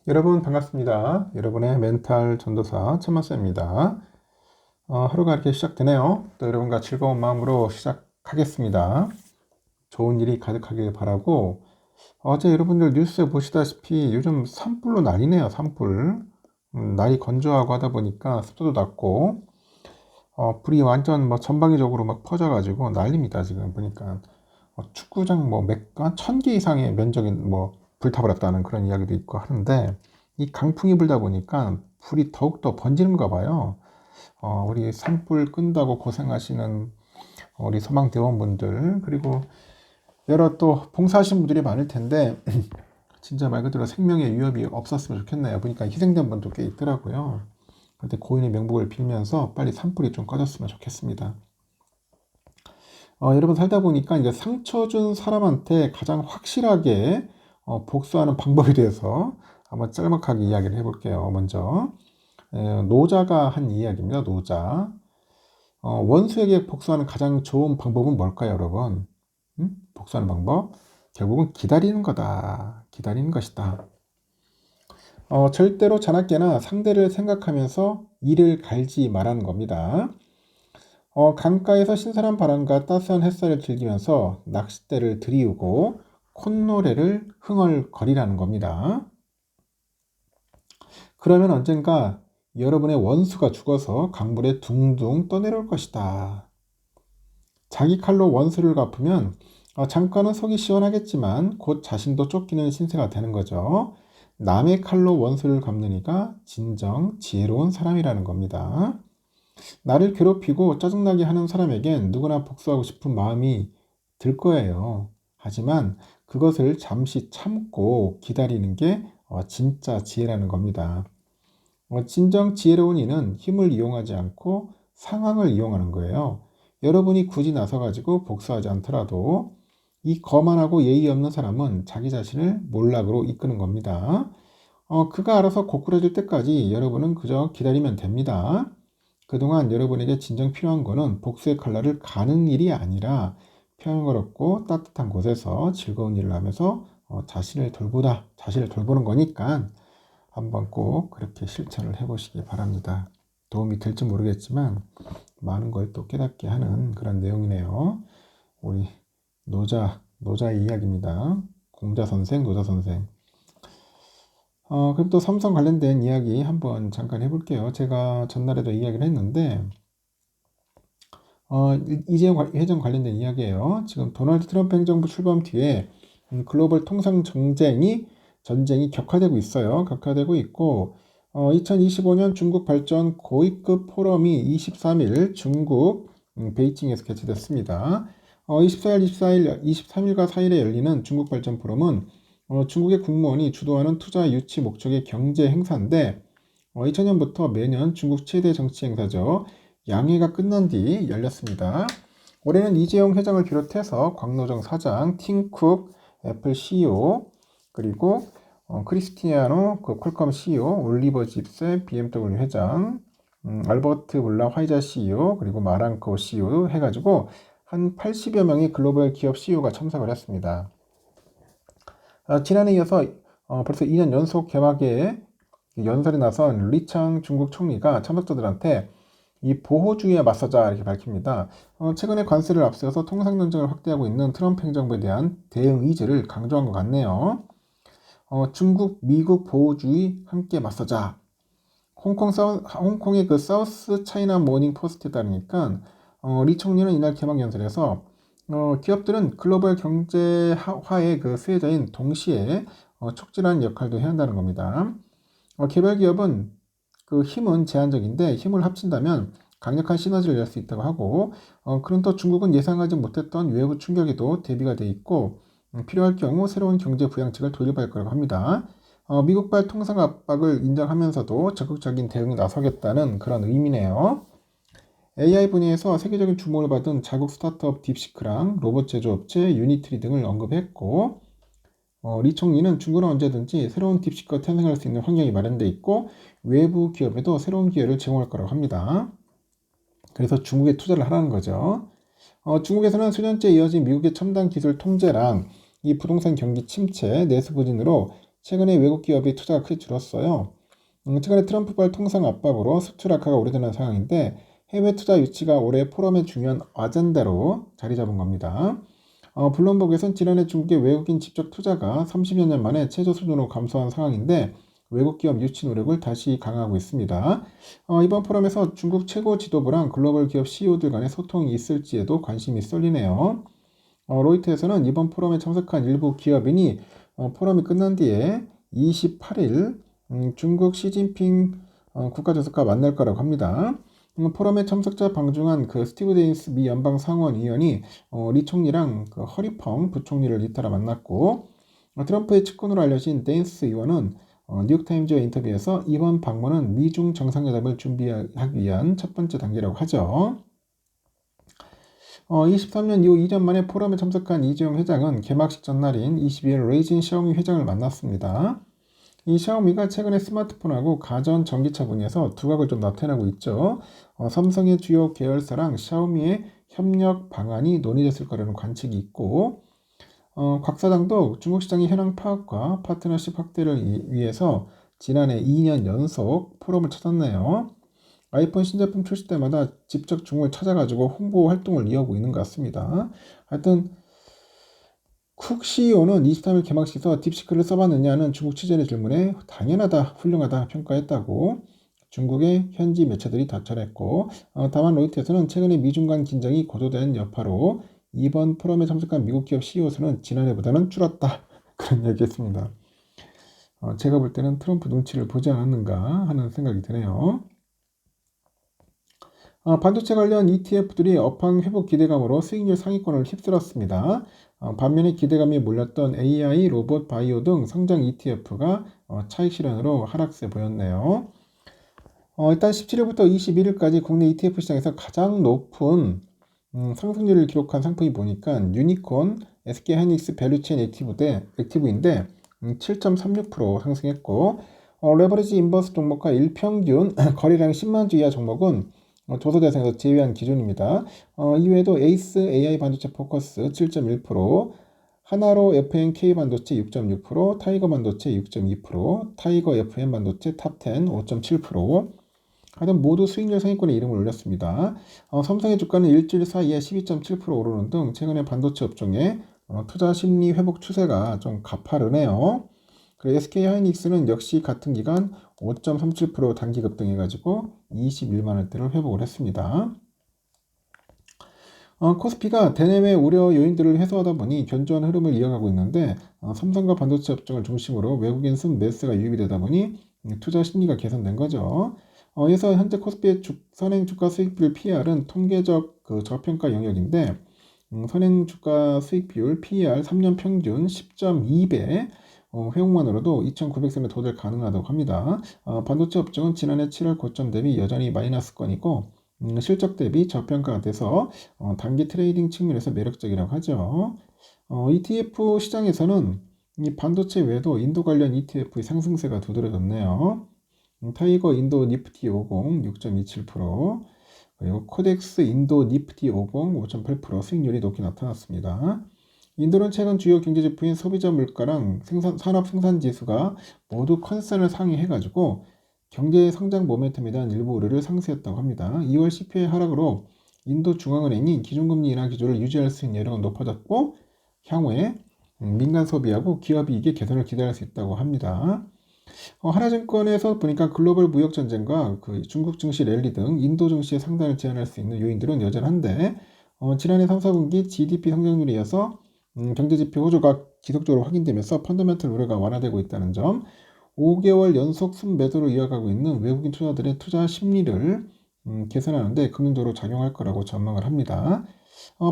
여러분 반갑습니다. 여러분의 멘탈 전도사 천만쌤입니다. 하루가 이렇게 시작되네요. 또 여러분과 즐거운 마음으로 시작하겠습니다. 좋은 일이 가득하길 바라고, 어제 여러분들 뉴스에 보시다시피 요즘 산불로 난리네요. 산불. 날이 건조하고 하다 보니까 습도도 낮고, 불이 완전 전방위적으로 막 퍼져가지고 난립니다. 지금 보니까 축구장 한 1000개 이상의 면적이 불타버렸다는 그런 이야기도 있고 하는데, 이 강풍이 불다 보니까 불이 더욱더 번지는가 봐요. 우리 산불 끈다고 고생하시는 우리 소방대원분들, 그리고 여러 또 봉사하신 분들이 많을 텐데 진짜 말 그대로 생명의 위협이 없었으면 좋겠네요. 보니까 희생된 분도 꽤 있더라고요. 그런데 고인의 명복을 빌면서 빨리 산불이 좀 꺼졌으면 좋겠습니다. 여러분 살다 보니까 이제 상처 준 사람한테 가장 확실하게 복수하는 방법에 대해서 한번 짤막하게 이야기를 해볼게요. 먼저 노자가 한 이야기입니다. 노자. 원수에게 복수하는 가장 좋은 방법은 뭘까요, 여러분? 복수하는 방법? 결국은 기다리는 거다. 기다리는 것이다. 절대로 자나깨나 상대를 생각하면서 이를 갈지 말하는 겁니다. 강가에서 신선한 바람과 따스한 햇살을 즐기면서 낚싯대를 들이우고 콧노래를 흥얼거리라는 겁니다. 그러면 언젠가 여러분의 원수가 죽어서 강물에 둥둥 떠내려올 것이다. 자기 칼로 원수를 갚으면 잠깐은 속이 시원하겠지만 곧 자신도 쫓기는 신세가 되는 거죠. 남의 칼로 원수를 갚는 이가 진정 지혜로운 사람이라는 겁니다. 나를 괴롭히고 짜증나게 하는 사람에겐 누구나 복수하고 싶은 마음이 들 거예요. 하지만 그것을 잠시 참고 기다리는 게 진짜 지혜라는 겁니다. 진정 지혜로운 이는 힘을 이용하지 않고 상황을 이용하는 거예요. 여러분이 굳이 나서가지고 복수하지 않더라도 이 거만하고 예의 없는 사람은 자기 자신을 몰락으로 이끄는 겁니다. 그가 알아서 고꾸라질 때까지 여러분은 그저 기다리면 됩니다. 그동안 여러분에게 진정 필요한 거는 복수의 칼날을 가는 일이 아니라 평화롭고 따뜻한 곳에서 즐거운 일을 하면서 자신을 돌보는 거니까 한번 꼭 그렇게 실천을 해보시기 바랍니다. 도움이 될지 모르겠지만 많은 걸 또 깨닫게 하는 그런 내용이네요. 우리 노자의 이야기입니다. 공자 선생, 노자 선생. 그럼 또 삼성 관련된 이야기 한번 잠깐 해볼게요. 제가 전날에도 이야기를 했는데, 이재용 회장 관련된 이야기예요. 지금 도널드 트럼프 행정부 출범 뒤에 글로벌 통상 전쟁이 격화되고 있어요. 격화되고 있고, 2025년 중국 발전 고위급 포럼이 23일 중국 베이징에서 개최됐습니다. 24일, 23일과 4일에 열리는 중국 발전 포럼은 중국의 국무원이 주도하는 투자 유치 목적의 경제 행사인데 2000년부터 매년 중국 최대 정치 행사죠. 양회가 끝난 뒤 열렸습니다. 올해는 이재용 회장을 비롯해서 광노정 사장, 팀쿡, 애플 CEO, 그리고 크리스티아노 퀄컴 CEO, 올리버 집세 BMW 회장, 알버트 몰라 화이자 CEO, 그리고 마랑코 CEO 해가지고 한 80여 명의 글로벌 기업 CEO가 참석을 했습니다. 지난해 이어서 벌써 2년 연속 개막에 연설에 나선 리창 중국 총리가 참석자들한테 이 보호주의에 맞서자 이렇게 밝힙니다. 최근에 관세를 앞세워서 통상 전쟁을 확대하고 있는 트럼프 행정부에 대한 대응 의지를 강조한 것 같네요. 중국, 미국 보호주의 함께 맞서자. 홍콩의 그 사우스 차이나 모닝 포스트에 따르니까 리 총리는 이날 개막 연설에서 기업들은 글로벌 경제화의 그 수혜자인 동시에 촉진하는 역할도 해야 한다는 겁니다. 개발 기업은 그 힘은 제한적인데 힘을 합친다면 강력한 시너지를 낼 수 있다고 하고 그럼 또 중국은 예상하지 못했던 외부 충격에도 대비가 돼 있고 필요할 경우 새로운 경제 부양책을 도입할 거라고 합니다. 미국발 통상 압박을 인정하면서도 적극적인 대응에 나서겠다는 그런 의미네요. AI 분야에서 세계적인 주목을 받은 자국 스타트업 딥시크랑 로봇 제조업체 유니트리 등을 언급했고 리 총리는 중국은 언제든지 새로운 딥시크가 탄생할 수 있는 환경이 마련되어 있고 외부 기업에도 새로운 기회를 제공할 거라고 합니다. 그래서 중국에 투자를 하라는 거죠. 중국에서는 수년째 이어진 미국의 첨단 기술 통제랑 이 부동산 경기 침체, 내수 부진으로 최근에 외국 기업의 투자가 크게 줄었어요. 최근에 트럼프발 통상 압박으로 수출 악화가 우려되는 상황인데 해외 투자 유치가 올해 포럼의 중요한 아젠다로 자리 잡은 겁니다. 블룸버그에서는 지난해 중국의 외국인 직접 투자가 30여 년 만에 최저 수준으로 감소한 상황인데 외국 기업 유치 노력을 다시 강화하고 있습니다. 이번 포럼에서 중국 최고 지도부랑 글로벌 기업 CEO들 간의 소통이 있을지에도 관심이 쏠리네요. 로이터에서는 이번 포럼에 참석한 일부 기업인이 포럼이 끝난 뒤에 28일 중국 시진핑 국가주석과 만날 거라고 합니다. 포럼에 참석자 방중한 그 스티브 데이스 미 연방 상원의원이 리 총리랑 그 허리펑 부총리를 잇따라 만났고 트럼프의 측근으로 알려진 데인스 의원은 뉴욕타임즈와 인터뷰에서 이번 방문은 미중 정상회담을 준비하기 위한 첫 번째 단계라고 하죠. 23년 이후 2년 만에 포럼에 참석한 이재용 회장은 개막식 전날인 22일 레이진 샤오미 회장을 만났습니다. 이 샤오미가 최근에 스마트폰하고 가전 전기차 분야에서 두각을 좀 나타내고 있죠. 삼성의 주요 계열사랑 샤오미의 협력 방안이 논의됐을 거라는 관측이 있고 곽 사장도 중국 시장의 현황 파악과 파트너십 확대를 위해서 지난해 2년 연속 포럼을 찾았네요. 아이폰 신제품 출시 때마다 직접 중국을 찾아가지고 홍보 활동을 이어가고 있는 것 같습니다. 하여튼 쿡 CEO는 23일 개막식에서 딥시크를 써봤느냐는 중국 취재의 질문에 당연하다, 훌륭하다 평가했다고 중국의 현지 매체들이 다 전했고 다만 로이터에서는 최근에 미중 간 긴장이 고조된 여파로 이번 포럼에 참석한 미국 기업 CEO 수는 지난해보다는 줄었다 그런 얘기했습니다. 제가 볼 때는 트럼프 눈치를 보지 않았는가 하는 생각이 드네요. 반도체 관련 ETF들이 업황 회복 기대감으로 수익률 상위권을 휩쓸었습니다. 반면에 기대감이 몰렸던 AI, 로봇, 바이오 등 성장 ETF가 차익 실현으로 하락세 보였네요. 일단 17일부터 21일까지 국내 ETF 시장에서 가장 높은 상승률을 기록한 상품이 보니까 유니콘, SK하이닉스 밸류체인 액티브인데 7.36% 상승했고 레버리지 인버스 종목과 일평균 거래량 10만주 이하 종목은 조사 대상에서 제외한 기준입니다. 이외에도 에이스 AI 반도체 포커스 7.1%, 하나로 FNK 반도체 6.6%, 타이거 반도체 6.2%, 타이거 FM 반도체 탑10 5.7%, 하여튼 모두 수익률 상위권에 이름을 올렸습니다. 삼성의 주가는 일주일 사이에 12.7% 오르는 등 최근에 반도체 업종의 투자 심리 회복 추세가 좀 가파르네요. 그리고 SK하이닉스는 역시 같은 기간 5.37% 단기 급등해가지고 21만원대를 회복을 했습니다. 코스피가 대내외 우려 요인들을 해소하다 보니 견조한 흐름을 이어가고 있는데 삼성과 반도체 업종을 중심으로 외국인 순 매수가 유입이 되다 보니 투자 심리가 개선된 거죠. 그래서 현재 코스피의 선행 주가 수익 비율 PR은 통계적 그 저평가 영역인데 선행 주가 수익 비율 PER 3년 평균 10.2배 회복만으로도 2,900선에 도달 가능하다고 합니다. 반도체 업종은 지난해 7월 고점 대비 여전히 마이너스권이고 실적 대비 저평가가 돼서 단기 트레이딩 측면에서 매력적이라고 하죠. ETF 시장에서는 이 반도체 외에도 인도 관련 ETF의 상승세가 두드러졌네요. 타이거 인도 니프티 50 6.27%, 그리고 코덱스 인도 니프티 50 5.8% 수익률이 높게 나타났습니다. 인도는 최근 주요 경제지표인 소비자 물가랑 산업 생산 지수가 모두 컨센을 상회해가지고 경제 성장 모멘텀에 대한 일부 우려를 상쇄했다고 합니다. 2월 CPI 하락으로 인도 중앙은행이 기준금리 인하 기조를 유지할 수 있는 여력은 높아졌고 향후에 민간 소비하고 기업 이익의 개선을 기대할 수 있다고 합니다. 하나증권에서 보니까 글로벌 무역 전쟁과 그 중국 증시 랠리 등 인도 증시의 상단을 제한할 수 있는 요인들은 여전한데 지난해 3, 4분기 GDP 성장률에 이어서 경제지표 호조가 지속적으로 확인되면서 펀더멘털 우려가 완화되고 있다는 점, 5개월 연속 순매도로 이어가고 있는 외국인 투자들의 투자 심리를 개선하는데 긍정적으로 작용할 거라고 전망을 합니다.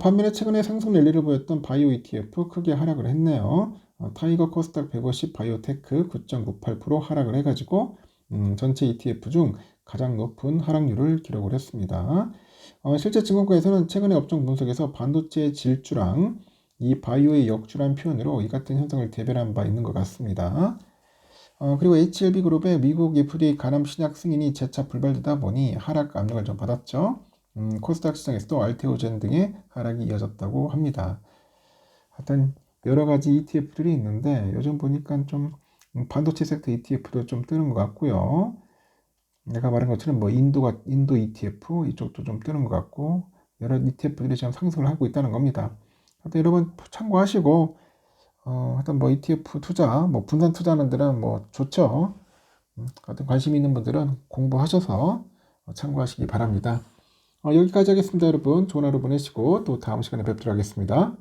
반면에 최근에 상승 랠리를 보였던 바이오 ETF 크게 하락을 했네요. 타이거 코스닥 150 바이오테크 9.98% 하락을 해가지고 전체 ETF 중 가장 높은 하락률을 기록을 했습니다. 실제 증권가에서는 최근의 업종 분석에서 반도체 질주랑 이 바이오의 역주란 표현으로 이 같은 현상을 대변한 바 있는 것 같습니다. 그리고 HLB그룹의 미국 FDA 간암 신약 승인이 재차 불발되다 보니 하락 압력을 좀 받았죠. 코스닥 시장에서도 알테오젠 등의 하락이 이어졌다고 합니다. 하여튼 여러 가지 ETF들이 있는데 요즘 보니까 좀 반도체 섹터 ETF도 좀 뜨는 것 같고요. 내가 말한 것처럼 뭐 인도 ETF 이쪽도 좀 뜨는 것 같고 여러 ETF들이 지금 상승을 하고 있다는 겁니다. 하여튼 여러분 참고하시고 하여튼 뭐 ETF 투자, 뭐 분산 투자하는 데는 뭐 좋죠. 하여튼 관심 있는 분들은 공부하셔서 참고하시기 바랍니다. 여기까지 하겠습니다, 여러분. 좋은 하루 보내시고 또 다음 시간에 뵙도록 하겠습니다.